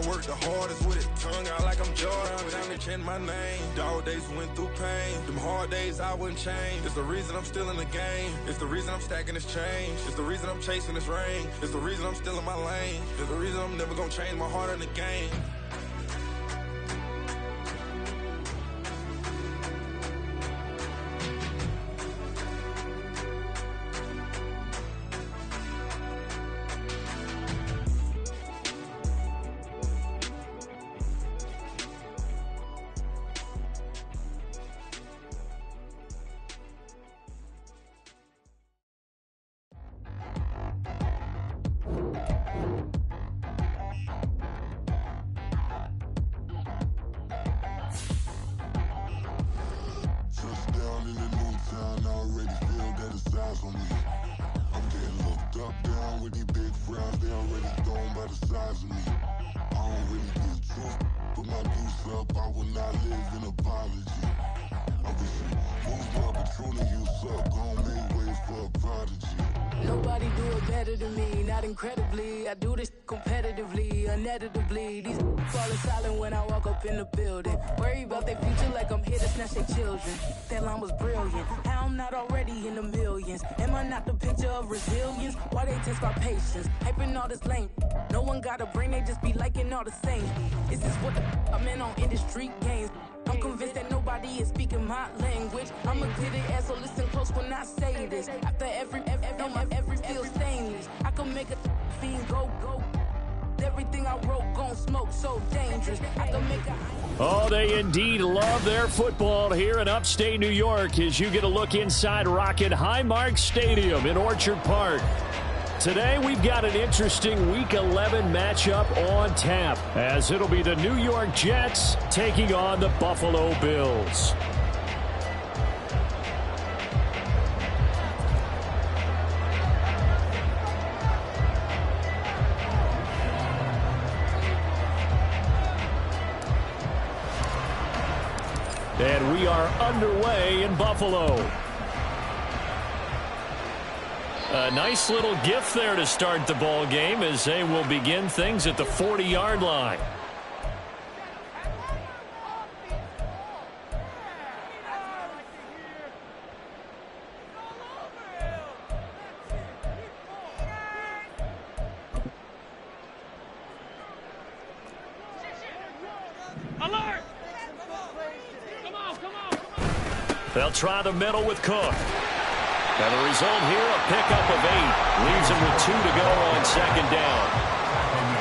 work the hardest with it. Tongue out like I'm Jordan. Time to chant my name. Dog days went through pain. Them hard days I wouldn't change. It's the reason I'm still in the game. It's the reason I'm stacking this change. It's the reason I'm chasing this ring. It's the reason I'm still in my lane. It's the reason I'm never gonna change my heart in the game. Nobody do it better than me, not incredibly. I do this competitively, uneditably. These falling silent when I walk up in the building. Worry about their future like I'm here to snatch their children. That line was brilliant. How I'm not already in the millions? Am I not the picture of resilience? Why they test my patience? Hyping all this lame. No one got a brain, they just be liking all the same. Is this what I'm in on industry games? I'm convinced that nobody is speaking my language. I'm a good ass, so listen close when I say this. After every feel stainless. I can make a fiend go. Everything I wrote gon' smoke, so dangerous. I can make a... Oh, they indeed love their football here in upstate New York as you get a look inside Rocket Highmark Stadium in Orchard Park. Today, we've got an interesting Week 11 matchup on tap, as it'll be the New York Jets taking on the Buffalo Bills. And we are underway in Buffalo. A nice little gift there to start the ball game as they will begin things at the 40-yard line. Alert! They'll try the middle with Cook. And the result here, a pickup of 8. Leaves them with 2 to go on second down.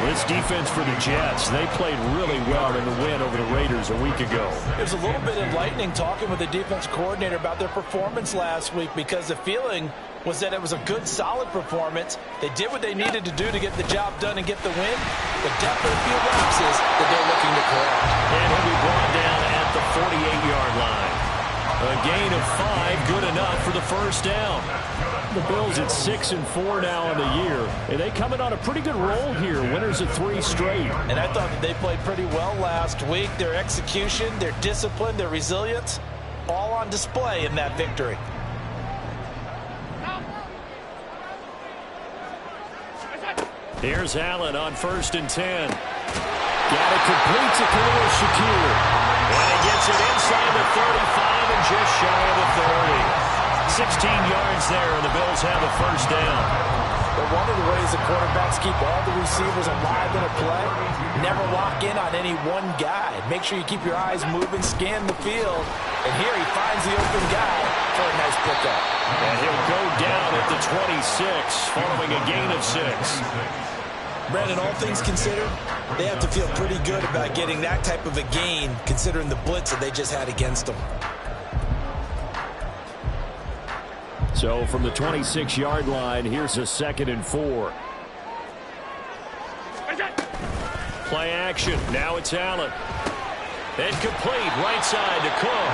This defense for the Jets, they played really well in the win over the Raiders a week ago. It was a little bit enlightening talking with the defense coordinator about their performance last week, because the feeling was that it was a good, solid performance. They did what they needed to do to get the job done and get the win, but definitely a few lapses that they're looking to correct. And he'll be brought down at the 48-yard line. A gain of 5, good enough for the first down. The Bills at 6-4 now in the year, and they coming on a pretty good roll here. Winners of 3 straight. And I thought that they played pretty well last week. Their execution, their discipline, their resilience, all on display in that victory. Here's Allen on 1st and 10. Got it complete to Khalil Shakir. And he gets it inside the 35 and just shy of the 30. 16 yards there, and the Bills have a first down. But one of the ways the quarterbacks keep all the receivers alive in a play, never lock in on any one guy. Make sure you keep your eyes moving, scan the field. And here he finds the open guy for a nice pickup. And he'll go down at the 26, following a gain of 6. Brandon, all things considered, they have to feel pretty good about getting that type of a gain, considering the blitz that they just had against them. So from the 26-yard line, here's a 2nd and 4. Play action. Now it's Allen. Incomplete. Right side to Cook.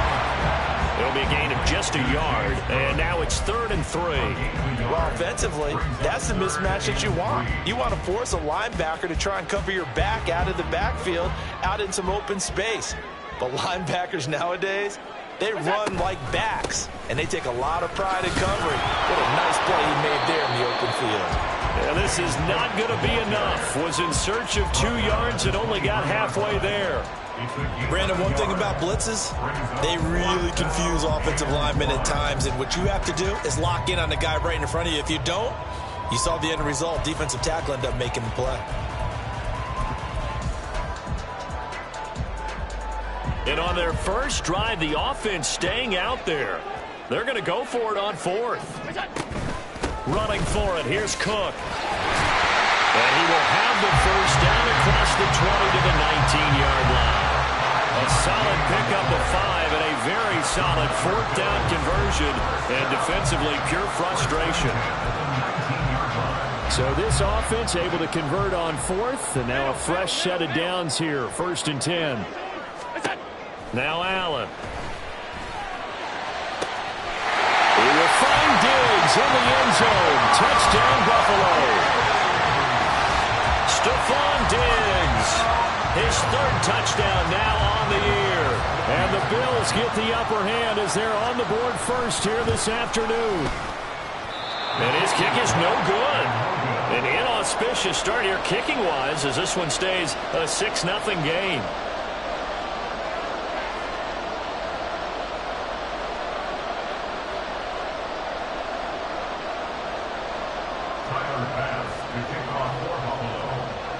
It'll be a gain of just a yard. And now it's 3rd and 3. Well, offensively, that's the mismatch that you want. You want to force a linebacker to try and cover your back out of the backfield, out in some open space. But linebackers nowadays, they run like backs, and they take a lot of pride in covering. What a nice play he made there in the open field. And this is not going to be enough. Was in search of 2 yards and only got halfway there. Brandon, one thing about blitzes, they really confuse offensive linemen at times. And what you have to do is lock in on the guy right in front of you. If you don't, you saw the end result. Defensive tackle ended up making the play. And on their first drive, the offense staying out there. They're going to go for it on 4th. Running for it, here's Cook. And he will have the first down across the 20 to the 19-yard line. A solid pickup of 5 and a very solid 4th down conversion. And defensively, pure frustration. So this offense able to convert on 4th, and now a fresh set of downs here, 1st and 10. Now Allen. He will find Diggs in the end zone. Touchdown, Buffalo. Stephon Diggs. His 3rd touchdown now on the year. And the Bills get the upper hand as they're on the board first here this afternoon. And his kick is no good. An inauspicious start here kicking-wise as this one stays a 6-0 game.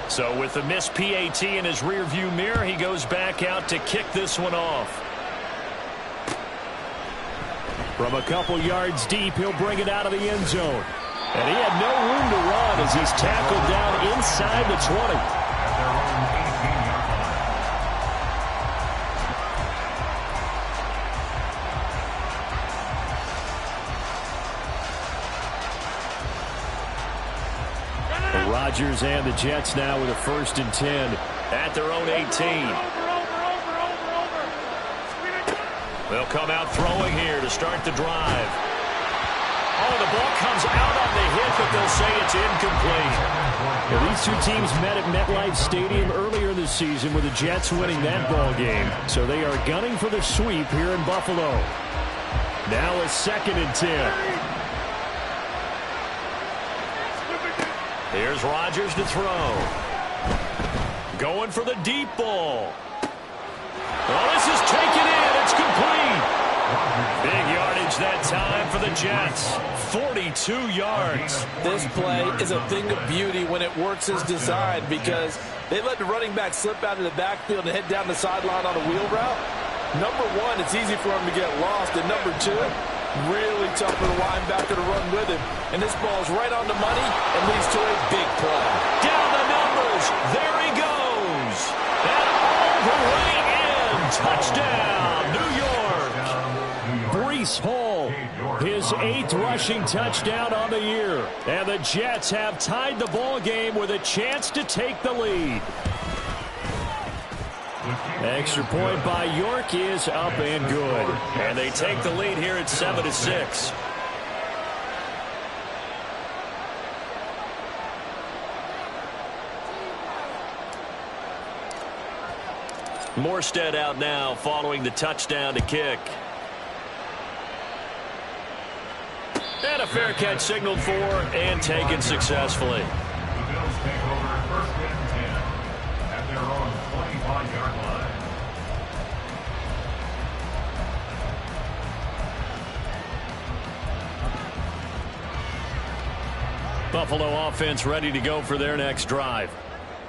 So with the missed PAT in his rearview mirror, he goes back out to kick this one off. From a couple yards deep, he'll bring it out of the end zone. And he had no room to run as he's tackled down inside the 20. Rodgers and the Jets now with a 1st and 10 at their own 18. They'll come out throwing here to start the drive. Oh, the ball comes out on the hit, but they'll say it's incomplete. Well, these two teams met at MetLife Stadium earlier this season with the Jets winning that ball game. So they are gunning for the sweep here in Buffalo. Now a 2nd and 10. Here's Rodgers to throw. Going for the deep ball. Oh, this is taken in. It's complete. Big yardage that time for the Jets. 42 yards. This play is a thing of beauty when it works as designed because they let the running back slip out of the backfield and head down the sideline on a wheel route. Number 1, it's easy for him to get lost. And number 2, really tough for the linebacker to run with him. And this ball's right on the money and leads to a big play. Down the numbers. There he goes. And all the way in. Touchdown, New York. Breece Hall, his 8th rushing touchdown on the year. And the Jets have tied the ball game with a chance to take the lead. Extra point by York is up and good. And they take the lead here at 7-6. Morstead out now following the touchdown to kick. And a fair catch signaled for and taken successfully. The Bills take over 1st and 10 at their own 25-yard line. Buffalo offense ready to go for their next drive.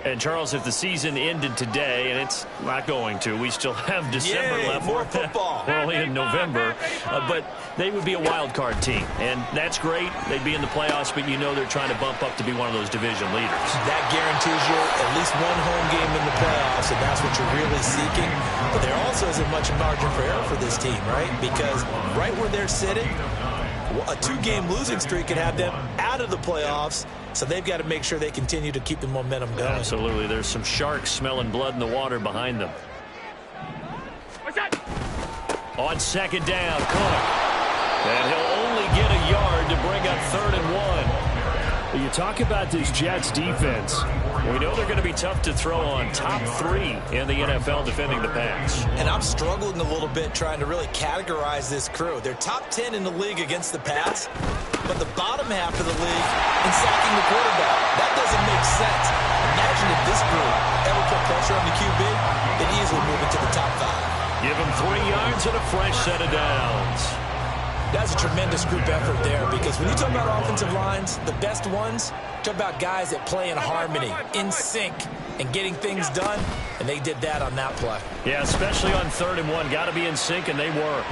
And, Charles, if the season ended today, and it's not going to, we still have December left. More football. We're only in November. But they would be a wild card team. And that's great. They'd be in the playoffs, but you know they're trying to bump up to be one of those division leaders. That guarantees you at least one home game in the playoffs, and that's what you're really seeking. But there also isn't much margin for error for this team, right? Because right where they're sitting, a 2-game losing streak could have them out of the playoffs. So they've got to make sure they continue to keep the momentum going. Absolutely. There's some sharks smelling blood in the water behind them. On 2nd down, Cook. And he'll only get a yard to bring up 3rd and 1. You talk about this Jets defense. We know they're going to be tough to throw on. Top 3 in the NFL defending the pass. And I'm struggling a little bit trying to really categorize this crew. They're top 10 in the league against the pass, but the bottom half of the league in sacking the quarterback. That doesn't make sense. Imagine if this group ever put pressure on the QB, they'd easily move into the top 5. Give him 3 yards and a fresh set of downs. That's a tremendous group effort there, because when you talk about offensive lines, the best ones, talk about guys that play in harmony, in sync, and getting things done, and they did that on that play. Yeah, especially on 3rd and 1. Got to be in sync, and they were.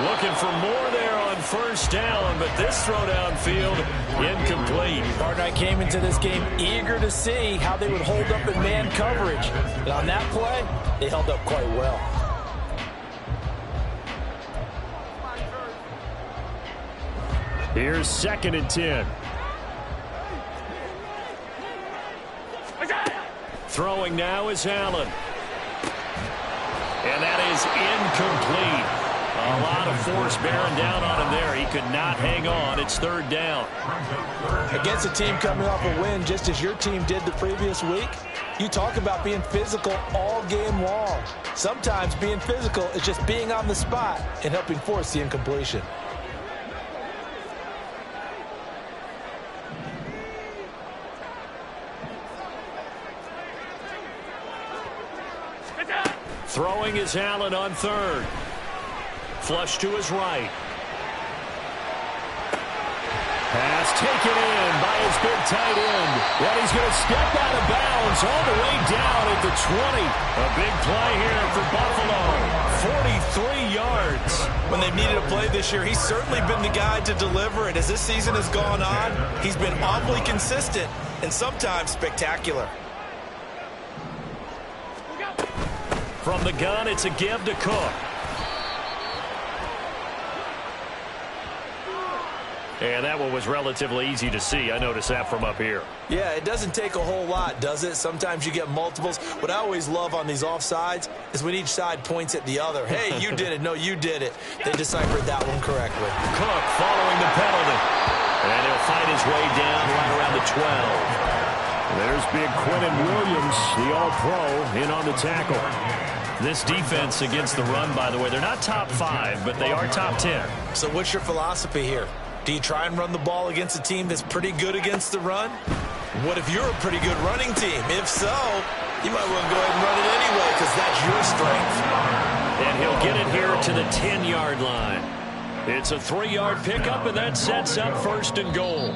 Looking for more there on 1st down, but this throw downfield incomplete. Partner, I came into this game eager to see how they would hold up in man coverage. And on that play, they held up quite well. Here's 2nd and 10. Throwing now is Allen. And that is incomplete. A lot of force bearing down on him there. He could not hang on. It's 3rd down. Against a team coming off a win, just as your team did the previous week, you talk about being physical all game long. Sometimes being physical is just being on the spot and helping force the incompletion. Throwing is Allen on 3rd. Flush to his right. Pass taken in by his big tight end. And he's going to step out of bounds all the way down at the 20. A big play here for Buffalo. 43 yards. When they've needed a play this year, he's certainly been the guy to deliver. And as this season has gone on, he's been awfully consistent and sometimes spectacular. From the gun, it's a give to Cook. And that one was relatively easy to see. I noticed that from up here. Yeah, it doesn't take a whole lot, does it? Sometimes you get multiples. What I always love on these offsides is when each side points at the other. Hey, you did it. No, you did it. They deciphered that one correctly. Cook following the penalty. And he'll fight his way down right around the 12. There's big Quinnen Williams, the All-Pro, in on the tackle. This defense against the run, by the way, they're not top 5, but they are top 10. So what's your philosophy here? Do you try and run the ball against a team that's pretty good against the run? What if you're a pretty good running team? If so, you might want to go ahead and run it anyway because that's your strength. And he'll get it here to the 10-yard line. It's a 3-yard pickup, and that sets up 1st and goal.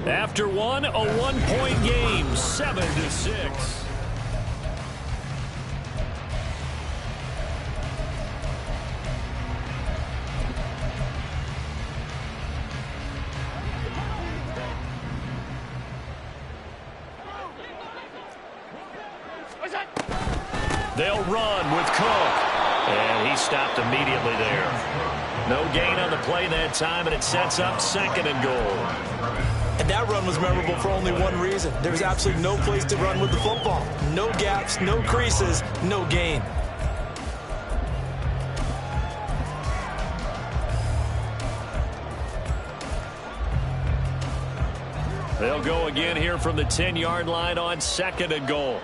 After one, a 1-point game, 7-6. They'll run with Cook. And he stopped immediately there. No gain on the play that time, and it sets up 2nd and goal. And that run was memorable for only one reason. There was absolutely no place to run with the football. No gaps, no creases, no gain. They'll go again here from the 10-yard line on 2nd and goal.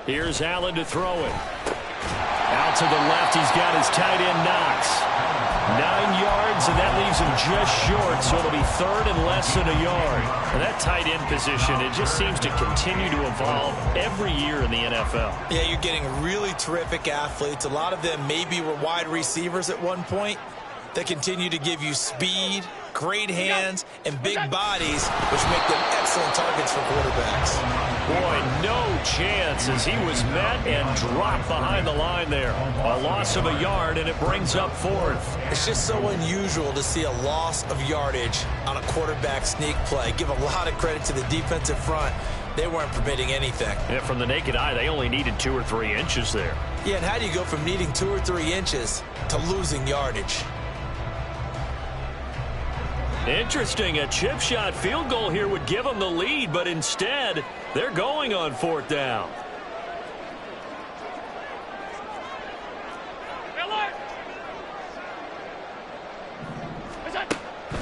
Here's Allen to throw it. Out to the left, he's got his tight end Knox. 9 yards, and that leaves him just short, so it'll be 3rd and less than a yard. And that tight end position, it just seems to continue to evolve every year in the NFL. Yeah, you're getting really terrific athletes. A lot of them maybe were wide receivers at one point that continue to give you speed, great hands, and big bodies, which make them excellent targets for quarterbacks. Boy, no chance as he was met and dropped behind the line there. A loss of a yard, and it brings up 4th. It's just so unusual to see a loss of yardage on a quarterback sneak play. Give a lot of credit to the defensive front. They weren't permitting anything. Yeah, from the naked eye, they only needed 2 or 3 inches there. Yeah, and how do you go from needing 2 or 3 inches to losing yardage? Interesting. A chip shot field goal here would give them the lead, but instead, they're going on 4th down.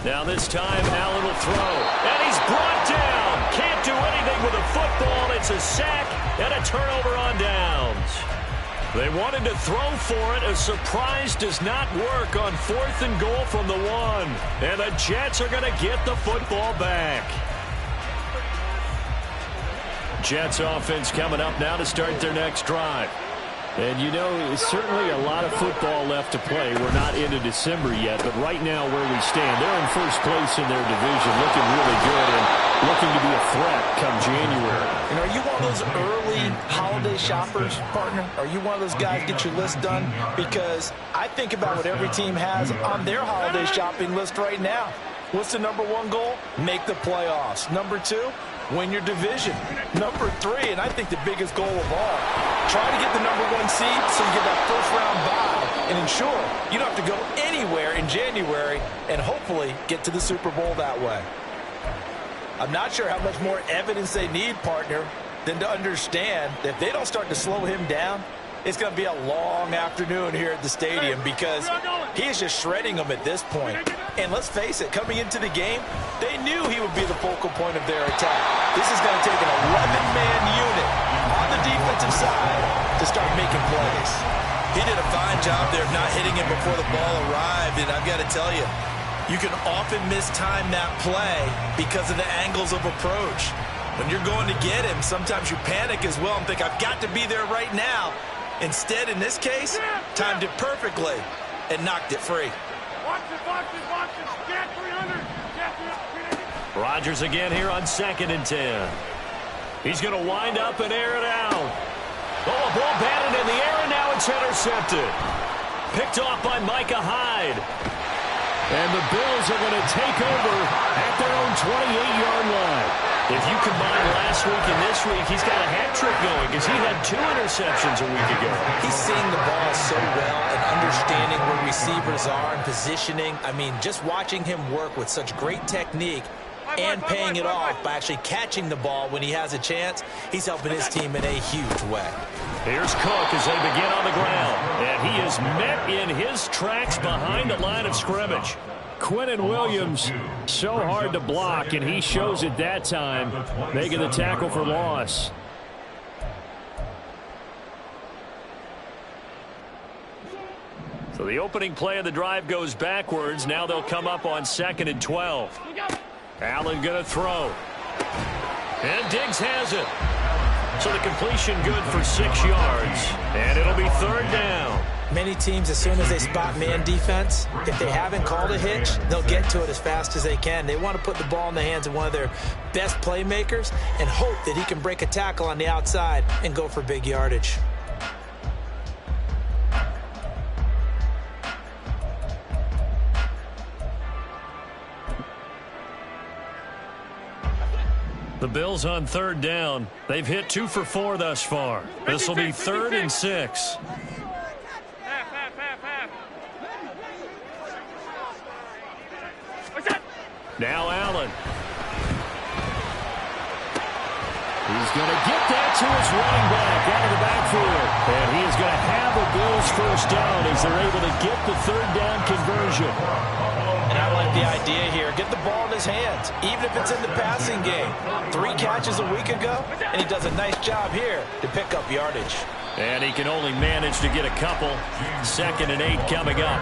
Now this time, Allen will throw. And he's brought down. Can't do anything with a football. It's a sack and a turnover on downs. They wanted to throw for it. A surprise does not work on 4th and goal from the 1. And the Jets are going to get the football back. Jets offense coming up now to start their next drive. And, you know, certainly a lot of football left to play. We're not into December yet, but right now where we stand, they're in first place in their division, looking really good and looking to be a threat come January. And are you one of those early holiday shoppers, partner? Are you one of those guys get your list done? Because I think about what every team has on their holiday shopping list right now. What's the number 1 goal? Make the playoffs. Number 2, win your division. Number 3, and I think the biggest goal of all, try to get the number 1 seed so you get that first-round bye and ensure you don't have to go anywhere in January and hopefully get to the Super Bowl that way. I'm not sure how much more evidence they need, partner, than to understand that if they don't start to slow him down, it's going to be a long afternoon here at the stadium because he is just shredding them at this point. And let's face it, coming into the game, they knew he would be the focal point of their attack. This is going to take an 11-man unit on the defensive side to start making plays. He did a fine job there of not hitting him before the ball arrived, and I've got to tell you, you can often mistime that play because of the angles of approach. When you're going to get him, sometimes you panic as well and think, I've got to be there right now. Instead, in this case, timed it perfectly and knocked it free. Watch it. Get 300. Rodgers again here on 2nd and 10. He's going to wind up and air it out. Oh, a ball batted in the air, and now it's intercepted. Picked off by Micah Hyde. And the Bills are going to take over at their own 28-yard line. If you combine last week and this week, he's got a hat trick going because he had 2 interceptions a week ago. He's seeing the ball so well and understanding where receivers are and positioning. I mean, just watching him work with such great technique and paying it off by actually catching the ball when he has a chance, he's helping his team in a huge way. Here's Cook as they begin on the ground. And he is met in his tracks behind the line of scrimmage. Quinnen Williams, so hard to block, and he shows it that time, making the tackle for loss. So the opening play of the drive goes backwards. Now they'll come up on 2nd and 12. Allen going to throw. And Diggs has it. So the completion good for 6 yards. And it'll be 3rd down. Many teams, as soon as they spot man defense, if they haven't called a hitch, they'll get to it as fast as they can. They want to put the ball in the hands of one of their best playmakers and hope that he can break a tackle on the outside and go for big yardage. The Bills on 3rd down. They've hit 2 for 4 thus far. This will be 3rd and 6. Now Allen. He's going to get that to his running back out of the backfield. And he is going to have a Bills first down as they're able to get the 3rd down conversion. And I like the idea here. Get the ball in his hands, even if it's in the passing game. 3 catches a week ago, and he does a nice job here to pick up yardage. And he can only manage to get a couple. 2nd and 8 coming up.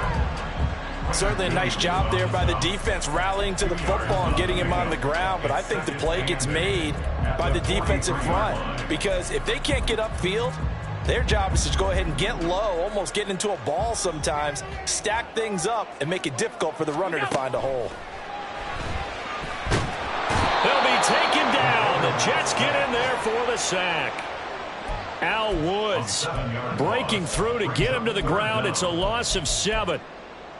Certainly a nice job there by the defense rallying to the football and getting him on the ground, but I think the play gets made by the defensive front because if they can't get upfield, their job is to go ahead and get low, almost get into a ball sometimes, stack things up, and make it difficult for the runner to find a hole. He'll be taken down. The Jets get in there for the sack. Al Woods breaking through to get him to the ground. It's a loss of 7.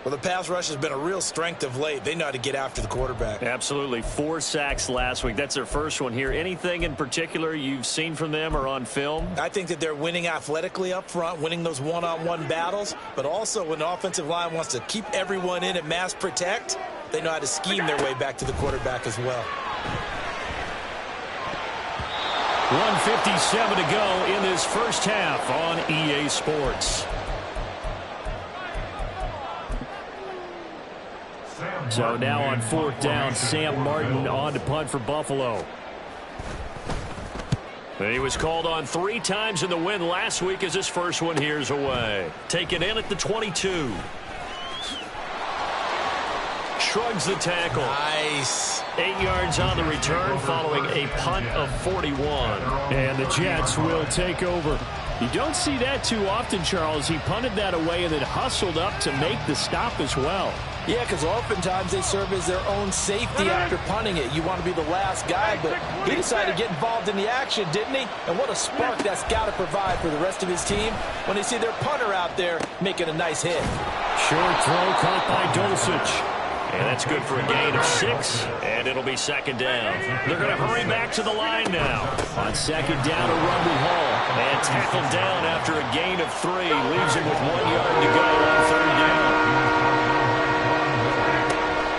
Well, the pass rush has been a real strength of late. They know how to get after the quarterback. Absolutely. 4 sacks last week. That's their first one here. Anything in particular you've seen from them or on film? I think that they're winning athletically up front, winning those one-on-one battles, but also when the offensive line wants to keep everyone in and mass protect, they know how to scheme their way back to the quarterback as well. 1:57 to go in this first half on EA Sports. So now on 4th down, Sam Martin on to punt for Buffalo. He was called on 3 times in the win last week as his first one here's away. Taken in at the 22. Shrugs the tackle. Nice. 8 yards on the return following a punt of 41. And the Jets will take over. You don't see that too often, Charles. He punted that away and then hustled up to make the stop as well. Yeah, because oftentimes they serve as their own safety after punting it. You want to be the last guy, but he decided to get involved in the action, didn't he? And what a spark that's got to provide for the rest of his team when they see their punter out there making a nice hit. Short throw caught by Dulcich. And that's good for a gain of 6, and it'll be 2nd down. They're going to hurry back to the line now. On 2nd down, a run with Hall. And tackled down after a gain of 3. Leaves him with 1 yard to go on 3rd down.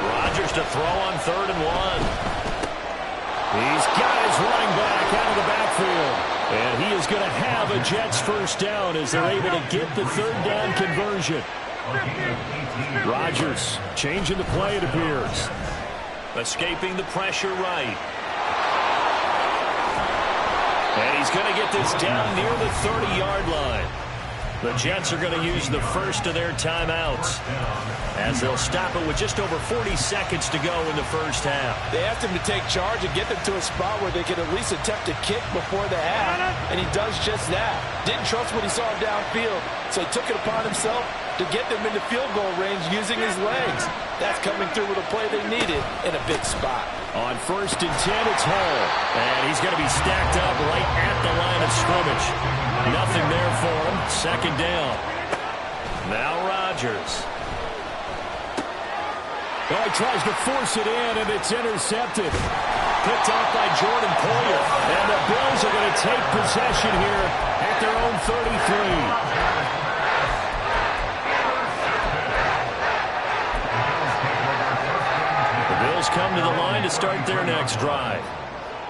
Rodgers to throw on 3rd and 1. He's got his running back out of the backfield. And he is going to have a Jets 1st down as they're able to get the 3rd down conversion. Rodgers changing the play, it appears. Escaping the pressure right. And he's going to get this down near the 30-yard line. The Jets are going to use the first of their timeouts as they'll stop it with just over 40 seconds to go in the first half. They asked him to take charge and get them to a spot where they could at least attempt a kick before the half, and he does just that. Didn't trust what he saw downfield, so he took it upon himself to get them into field goal range using his legs. That's coming through with a play they needed in a big spot. On 1st and 10, it's Hall. And he's going to be stacked up right at the line of scrimmage. Nothing there for him. 2nd down. Now Rodgers. Oh, he tries to force it in, and it's intercepted. Picked off by Jordan Poyer. And the Bills are going to take possession here at their own 33. Come to the line to start their next drive.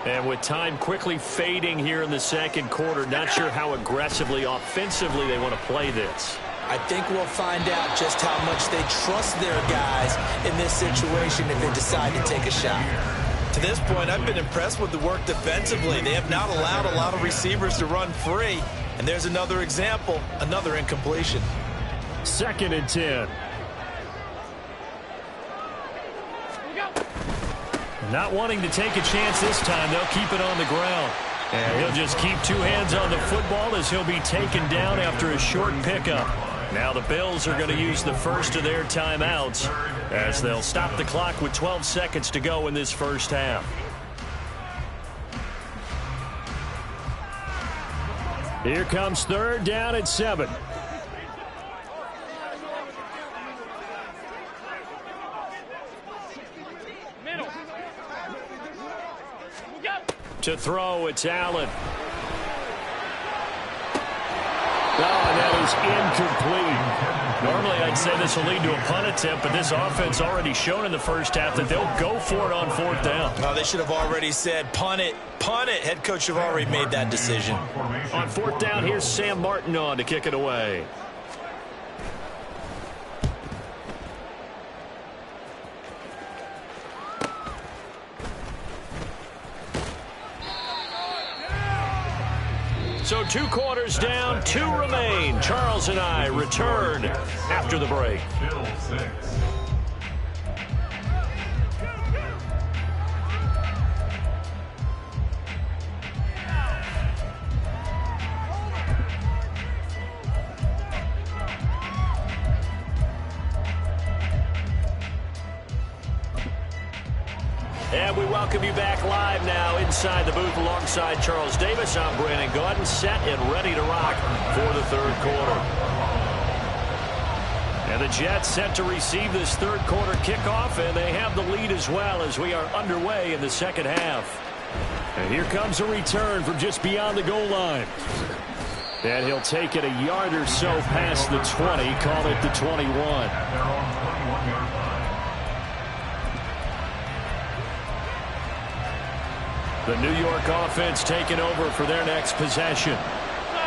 And with time quickly fading here in the 2nd quarter, not sure how aggressively, offensively they want to play this. I think we'll find out just how much they trust their guys in this situation if they decide to take a shot. To this point, I've been impressed with the work defensively. They have not allowed a lot of receivers to run free. And there's another example, another incompletion. 2nd and 10. Not wanting to take a chance this time, they'll keep it on the ground. And he'll just keep 2 hands on the football as he'll be taken down after a short pickup. Now the Bills are going to use the first of their timeouts as they'll stop the clock with 12 seconds to go in this first half. Here comes 3rd down at 7. To throw, it's Allen. Oh, and that is incomplete. Normally, I'd say this will lead to a punt attempt, but this offense already shown in the first half that they'll go for it on 4th down. Oh, they should have already said, punt it, punt it. Head coach have already made that decision. On 4th down, here's Sam Martin on to kick it away. So 2 quarters down, 2 remain. Charles and I return after the break. And we welcome you back live now inside the booth alongside Charles Davis. I'm Brandon Gaudin, set and ready to rock for the 3rd quarter. And the Jets set to receive this 3rd quarter kickoff, and they have the lead as well as we are underway in the 2nd half. And here comes a return from just beyond the goal line. And he'll take it a yard or so past the 20, call it the 21. The New York offense taking over for their next possession.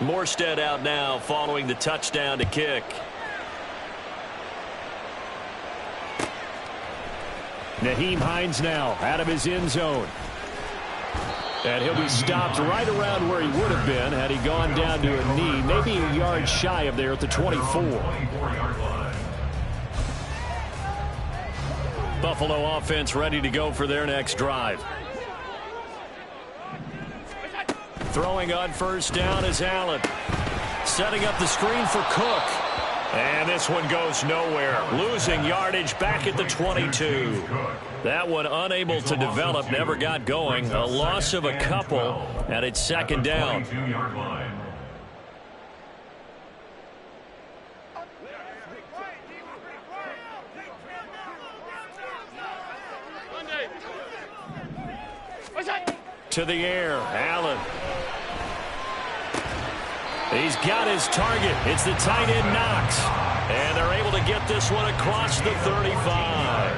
Morstead out now following the touchdown to kick. Nyheim Hines now out of his end zone. And he'll be stopped right around where he would have been had he gone down to a knee, maybe a yard shy of there at the 24. Buffalo offense ready to go for their next drive. Throwing on first down is Allen. Setting up the screen for Cook. And this one goes nowhere. Losing yardage back at the 22. That one unable to develop, never got going. A loss of a couple, and it's second down. To the air, Allen. He's got his target. It's the tight end Knox. And they're able to get this one across the 35.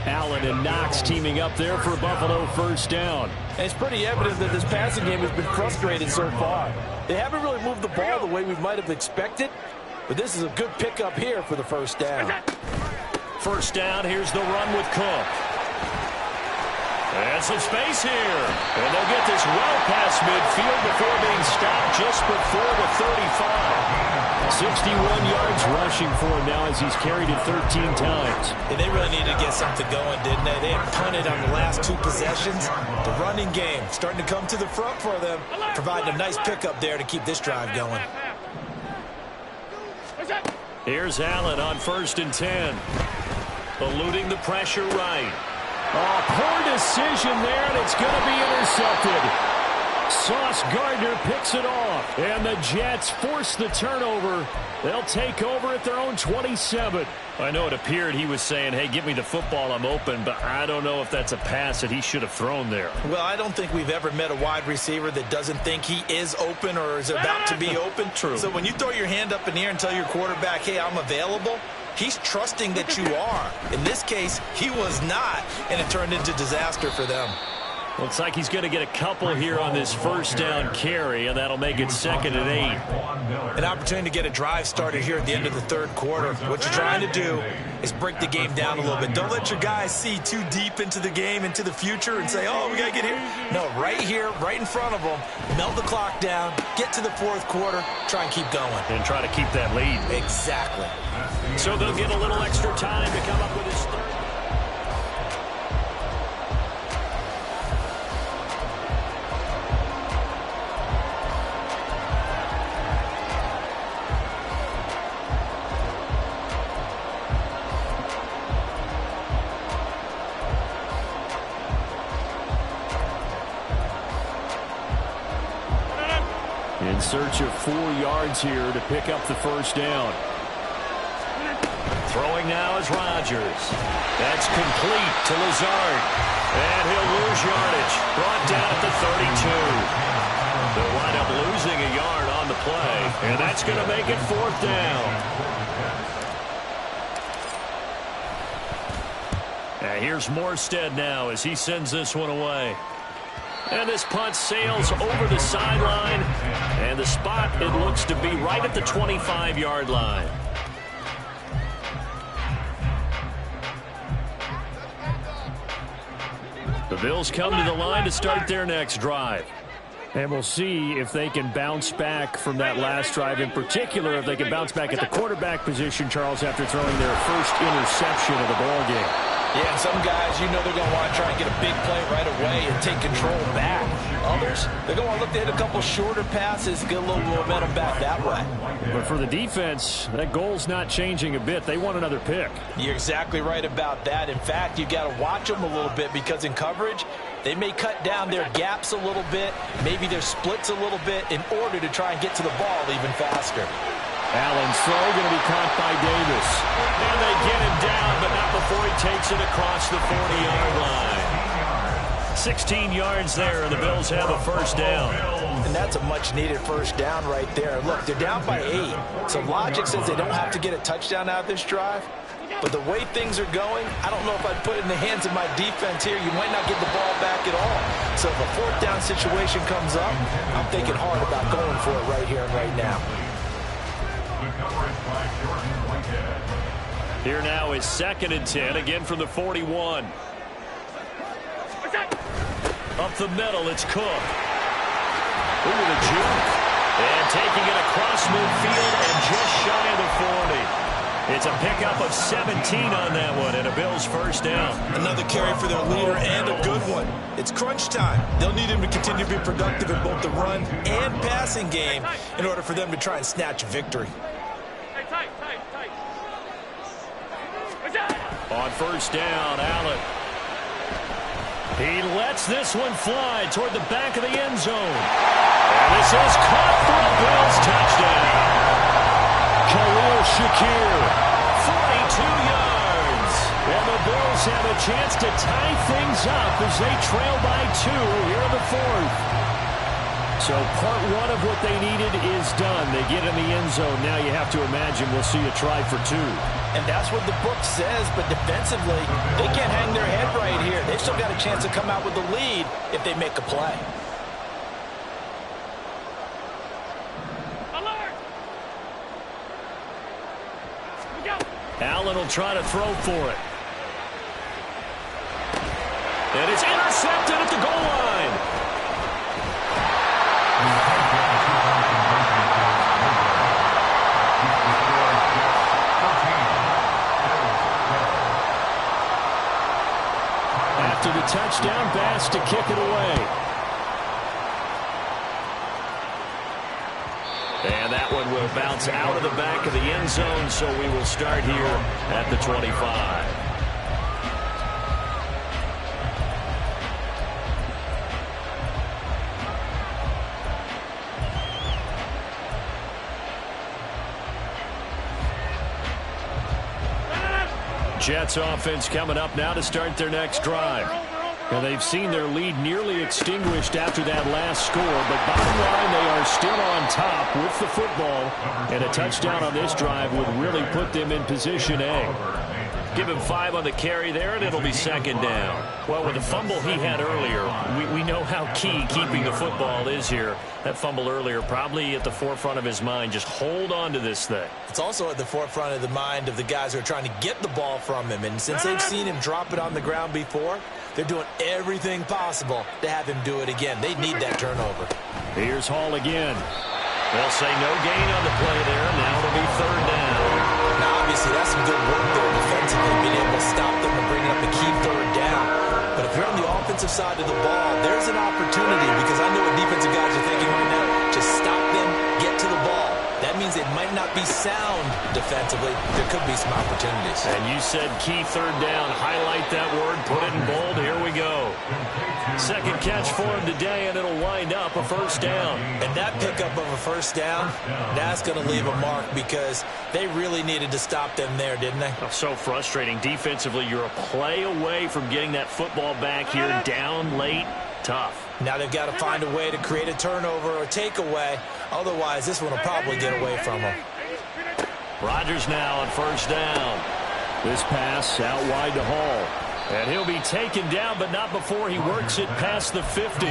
Allen and Knox teaming up there for Buffalo first down. And it's pretty evident that this passing game has been frustrated so far. They haven't really moved the ball the way we might have expected, but this is a good pickup here for the first down. First down, here's the run with Cook. And some space here. And they'll get this well past midfield before being stopped just before the 35. 61 yards rushing for him now as he's carried it 13 times. And they really needed to get something going, didn't they? They had punted on the last two possessions. The running game starting to come to the front for them, providing a nice pickup there to keep this drive going. Here's Allen on 1st and 10. Eluding the pressure right. Oh, poor decision there, and it's going to be intercepted. Sauce Gardner picks it off, and the Jets force the turnover. They'll take over at their own 27. I know it appeared he was saying, hey, give me the football, I'm open, but I don't know if that's a pass that he should have thrown there. Well, I don't think we've ever met a wide receiver that doesn't think he is open or is about to be open. True. So when you throw your hand up in the air and tell your quarterback, hey, I'm available, he's trusting that you are. In this case, he was not, and it turned into disaster for them. Looks like he's going to get a couple here on this first down carry, and that'll make it 2nd and 8. An opportunity to get a drive started here at the end of the third quarter. What you're trying to do is break the game down a little bit. Don't let your guys see too deep into the game, into the future, and say, oh, we got to get here. No, right here, right in front of them, melt the clock down, get to the fourth quarter, try and keep going. And try to keep that lead. Exactly. So they'll get a little extra time to come up with his third. In search of 4 yards here to pick up the first down. Throwing now is Rodgers. That's complete to Lazard. And he'll lose yardage. Brought down at the 32. They'll wind up losing a yard on the play. And that's going to make it 4th down. And here's Morstead now as he sends this one away. And this punt sails over the sideline. And the spot, it looks to be right at the 25-yard line. The Bills come to the line to start their next drive. And we'll see if they can bounce back from that last drive. In particular, if they can bounce back at the quarterback position, Charles, after throwing their first interception of the ball game. Yeah, and some guys, you know they're going to want to try and get a big play right away and take control back. Others, they're going to want to look to hit a couple shorter passes, get a little momentum back that way. But for the defense, that goal's not changing a bit. They want another pick. You're exactly right about that. In fact, you got to watch them a little bit because in coverage, they may cut down their gaps a little bit, maybe their splits a little bit in order to try and get to the ball even faster. Allen's throw going to be caught by Davis. And they get him down, but not before he takes it across the 40-yard line. 16 yards there, and the Bills have a first down. And that's a much-needed first down right there. Look, they're down by 8. So logic says they don't have to get a touchdown out of this drive. But the way things are going, I don't know if I'd put it in the hands of my defense here. You might not get the ball back at all. So if a fourth down situation comes up, I'm thinking hard about going for it right here and right now. Here now is 2nd and 10, again from the 41. Up the middle, it's Cook. Ooh, the juke. And taking it across midfield and just shy of the 40. It's a pickup of 17 on that one, and a Bills first down. Another carry for their leader, and a good one. It's crunch time. They'll need him to continue to be productive in both the run and passing game in order for them to try and snatch a victory. On first down, Allen. He lets this one fly toward the back of the end zone. And this is caught for a Bills touchdown. Khalil Shakir, 42 yards. And the Bills have a chance to tie things up as they trail by 2 here in the 4th. So part 1 of what they needed is done. They get in the end zone. Now you have to imagine we'll see a try for 2. And that's what the book says, but defensively, they can't hang their head right here. They've still got a chance to come out with the lead if they make a play. Allen will try to throw for it. And it's intercepted at the goal line. After the touchdown, Bass to kick it away. And that one will bounce out of the back of the end zone, so we will start here at the 25. Jets offense coming up now to start their next drive. And they've seen their lead nearly extinguished after that last score, but bottom line, they are still on top with the football, and a touchdown on this drive would really put them in position A. Give him 5 on the carry there, and it'll be 2nd down. Well, with the fumble he had earlier, we know how key keeping the football is here. That fumble earlier probably at the forefront of his mind. Just hold on to this thing. It's also at the forefront of the mind of the guys who are trying to get the ball from him. And since they've seen him drop it on the ground before, they're doing everything possible to have him do it again. They need that turnover. Here's Hall again. They'll say no gain on the play there. Now it'll be 3rd down. Now, obviously, that's some good work there defensively, being able to stop them and bringing up a key 3rd down. But if you're on the offensive side of the ball, there's an opportunity, because I know what defensive guys are thinking right now. Just stop them, get to the ball. That means it might not be sound defensively. There could be some opportunities. And you said key 3rd down. Highlight that word. Put it in bold. Here we go. 2nd catch for him today, and it'll wind up a 1st down. And that pickup of a 1st down, that's going to leave a mark, because they really needed to stop them there, didn't they? Oh, so frustrating. Defensively, you're a play away from getting that football back here down late. Tough. Now they've got to find a way to create a turnover or takeaway. Otherwise, this one will probably get away from them. Rodgers now on 1st down. This pass out wide to Hall. And he'll be taken down, but not before he works it past the 50.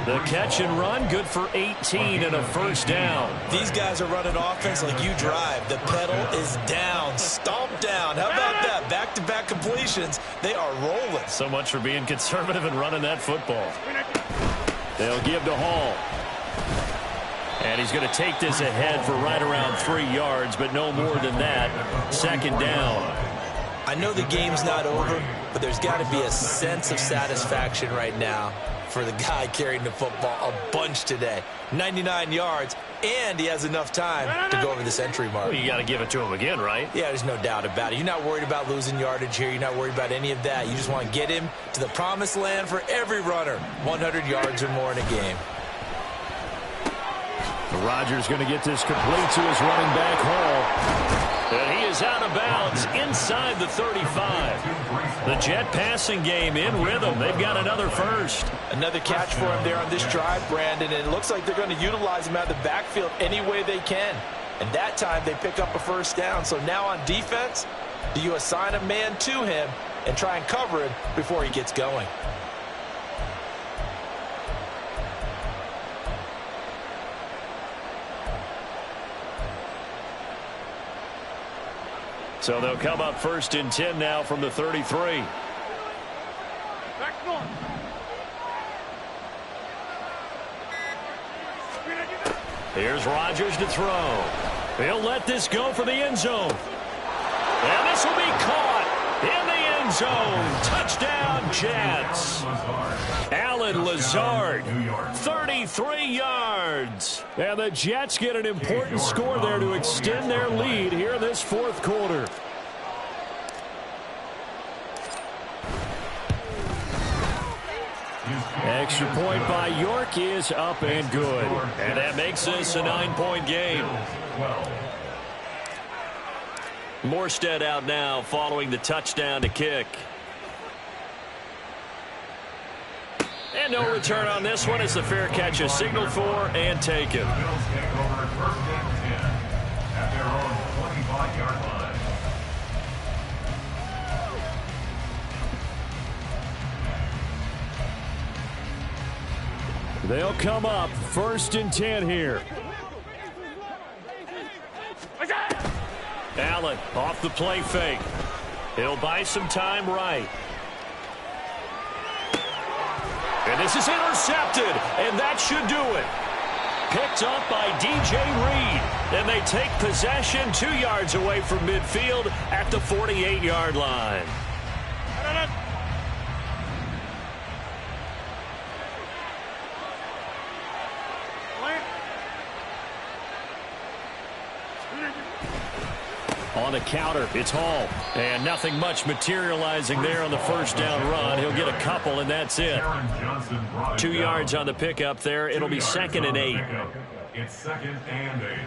The catch and run, good for 18 and a 1st down. These guys are running offense like you drive. The pedal is down, stomp down. How about that? Back-to-back completions. They are rolling. So much for being conservative and running that football. They'll give to Hall. And he's going to take this ahead for right around 3 yards, but no more than that. 2nd down. I know the game's not over, but there's got to be a sense of satisfaction right now for the guy carrying the football a bunch today. 99 yards, and he has enough time to go over the century mark. Well, you got to give it to him again, right? Yeah, there's no doubt about it. You're not worried about losing yardage here. You're not worried about any of that. You just want to get him to the promised land for every runner. 100 yards or more in a game. Rodgers going to get this complete to his running back, Hall. And he is out of bounds inside the 35. The Jet passing game in rhythm. They've got another 1st. Another catch for him there on this drive, Brandon, and it looks like they're going to utilize him out of the backfield any way they can. And that time they pick up a 1st down. So now on defense, Do you assign a man to him and try and cover him before he gets going? So they'll come up 1st and 10 now from the 33. Here's Rodgers to throw. He'll let this go for the end zone. And this will be caught in the end zone. Touchdown, Jets. Allen Lazard, 33 yards. And the Jets get an important score there to extend their lead here in this 4th quarter. Extra point by York is up and good. And that makes this a 9-point game. Morstead out now following the touchdown to kick. And no return on this one as the fair catch is signaled for and taken. Bills take over 1st and 10 at their own 25-yard line. They'll come up 1st and 10 here. Allen off the play fake. He'll buy some time right. And this is intercepted, and that should do it. Picked up by DJ Reed, and they take possession 2 yards away from midfield at the 48-yard line. On the counter, it's Hall. And nothing much materializing there on the 1st down run. He'll get a couple, and that's it. 2 yards on the pickup there. It'll be 2nd and 8. It's 2nd and 8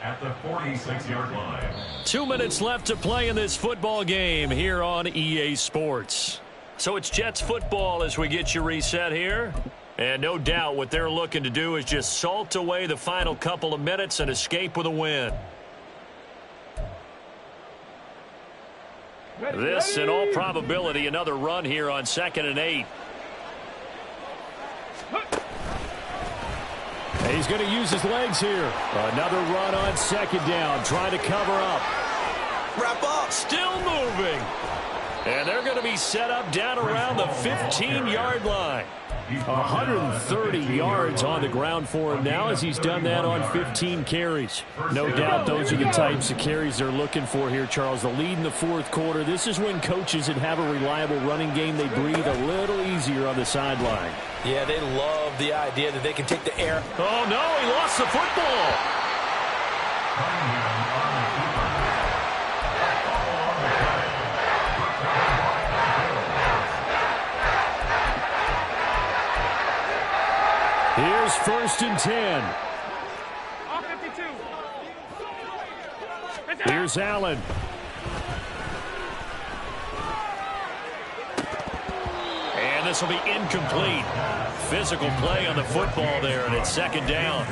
at the 46-yard line. 2 minutes left to play in this football game here on EA Sports. So it's Jets football as we get you reset here. And no doubt what they're looking to do is just salt away the final couple of minutes and escape with a win. This, in all probability, another run here on 2nd and 8. And he's going to use his legs here. Another run on 2nd down, trying to cover up. Wrap up. Still moving. And they're going to be set up down around the 15-yard line. 130 yards on the ground for him now as he's done that on 15 carries. No doubt those are the types of carries they're looking for here, Charles. The lead in the 4th quarter. This is when coaches that have a reliable running game, they breathe a little easier on the sideline. Yeah, they love the idea that they can take the air. Oh, no, he lost the football. Here's 1st and 10. Here's Allen. And this will be incomplete. Physical play on the football there, and it's 2nd down.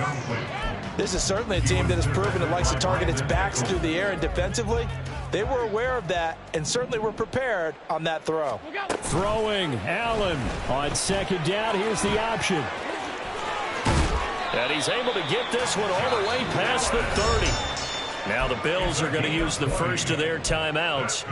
This is certainly a team that has proven it likes to target its backs through the air, and defensively, they were aware of that and certainly were prepared on that throw. Throwing Allen on 2nd down. Here's the option. And he's able to get this one all the way past the 30. Now the Bills are going to use the first of their timeouts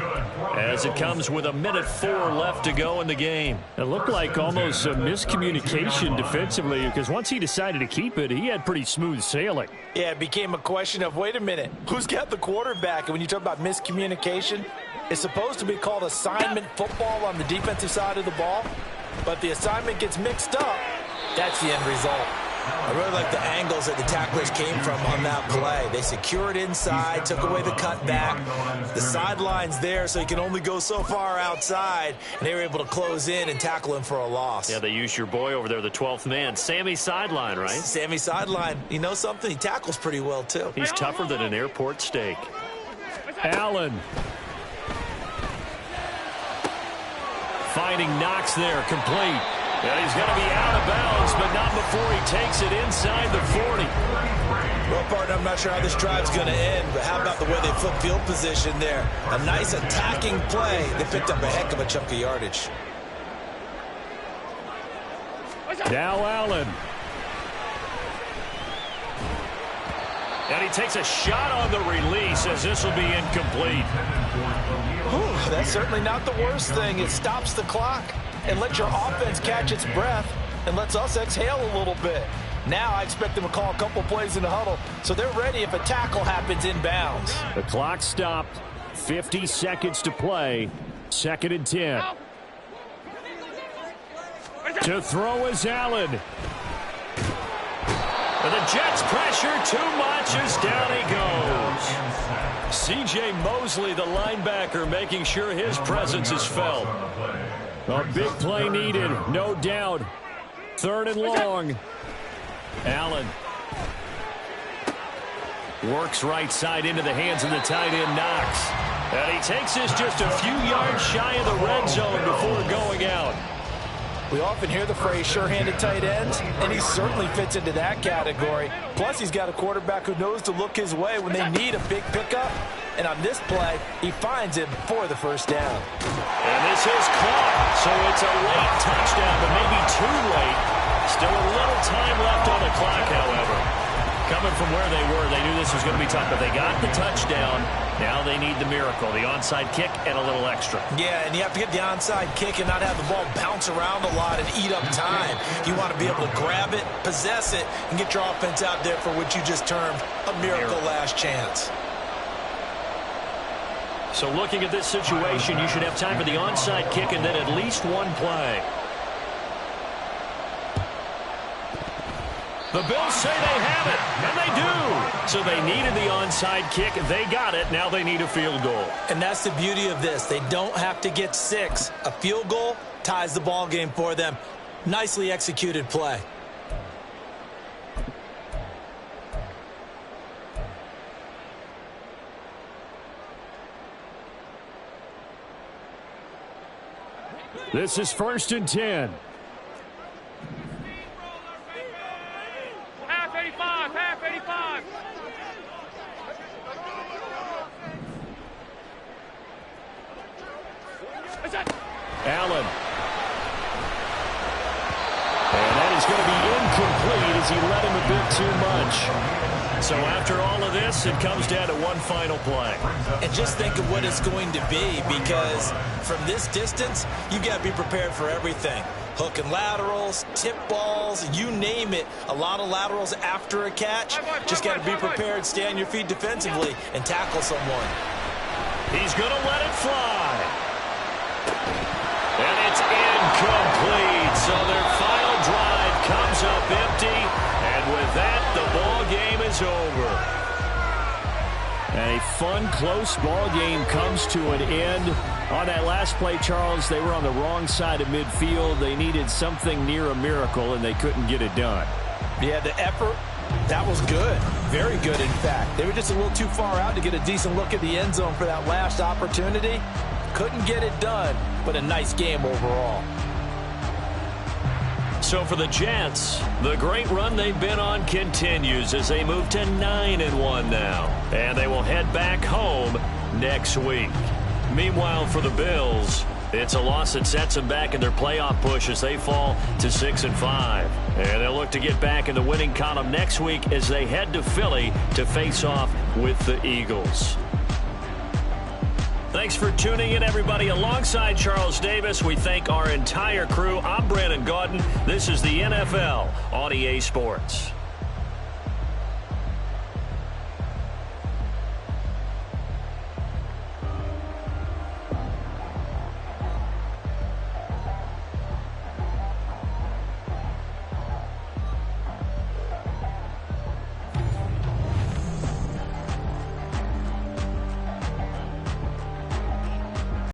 as it comes with 1:04 left to go in the game. It looked like almost a miscommunication defensively because once he decided to keep it, he had pretty smooth sailing. Yeah, it became a question of, wait a minute, who's got the quarterback? And when you talk about miscommunication, it's supposed to be called assignment football on the defensive side of the ball. But the assignment gets mixed up. That's the end result. I really like the angles that the tacklers came from on that play. They secured inside, took away the cutback. The sideline's there, so he can only go so far outside. And they were able to close in and tackle him for a loss. Yeah, they used your boy over there, the 12th man. Sammy Sideline, right? Sammy Sideline. You know something? He tackles pretty well, too. He's tougher than an airport steak. Allen. Finding Knox there, complete. And he's going to be out of bounds, but not before he takes it inside the 40. Well, partner, I'm not sure how this drive's going to end, but how about the way they flip field position there? A nice attacking play. They picked up a heck of a chunk of yardage. Now Allen. And he takes a shot on the release as this will be incomplete. Whew, that's certainly not the worst thing. It stops the clock and lets your offense catch its breath and lets us exhale a little bit. Now I expect them to call a couple plays in the huddle, so they're ready if a tackle happens inbounds. The clock stopped. 50 seconds to play. 2nd and 10. To throw is Allen. And the Jets pressure too much as down he goes. C.J. Mosley, the linebacker, making sure his presence is felt. A big play needed, no doubt. 3rd and long. Allen works right side into the hands of the tight end, Knox. And he takes this just a few yards shy of the red zone before going out. We often hear the phrase sure-handed tight ends, and he certainly fits into that category. Plus, he's got a quarterback who knows to look his way when they need a big pickup. And on this play, he finds him for the first down. And this is caught, so it's a late touchdown, but maybe too late. Still a little time left on the clock, however. Coming from where they were, they knew this was going to be tough, but they got the touchdown. Now they need the miracle, the onside kick and a little extra. Yeah, and you have to get the onside kick and not have the ball bounce around a lot and eat up time. You want to be able to grab it, possess it, and get your offense out there for what you just termed a miracle last chance. So looking at this situation, you should have time for the onside kick and then at least one play. The Bills say they have it, and they do. So they needed the onside kick. They got it. Now they need a field goal. And that's the beauty of this. They don't have to get 6. A field goal ties the ball game for them. Nicely executed play. This is 1st and 10. Allen. And that is going to be incomplete as he let him a bit too much. So after all of this, it comes down to one final play. And just think of what it's going to be, because from this distance, you've got to be prepared for everything. Hook and laterals, tip balls, you name it. A lot of laterals after a catch. Just got to be prepared, stay on your feet defensively, and tackle someone. He's going to let it fly. And it's incomplete. So their final drive comes up empty. And with that, the ball game is over. And a fun, close ball game comes to an end. On that last play, Charles, they were on the wrong side of midfield. They needed something near a miracle, and they couldn't get it done. Yeah, the effort, that was good. Very good, in fact. They were just a little too far out to get a decent look at the end zone for that last opportunity. Couldn't get it done, but a nice game overall. So for the Jets, the great run they've been on continues as they move to 9-1 now. And they will head back home next week. Meanwhile, for the Bills, it's a loss that sets them back in their playoff push as they fall to 6-5. And they'll look to get back in the winning column next week as they head to Philly to face off with the Eagles. Thanks for tuning in, everybody. Alongside Charles Davis, we thank our entire crew. I'm Brandon Gaudin. This is the NFL on EA Sports.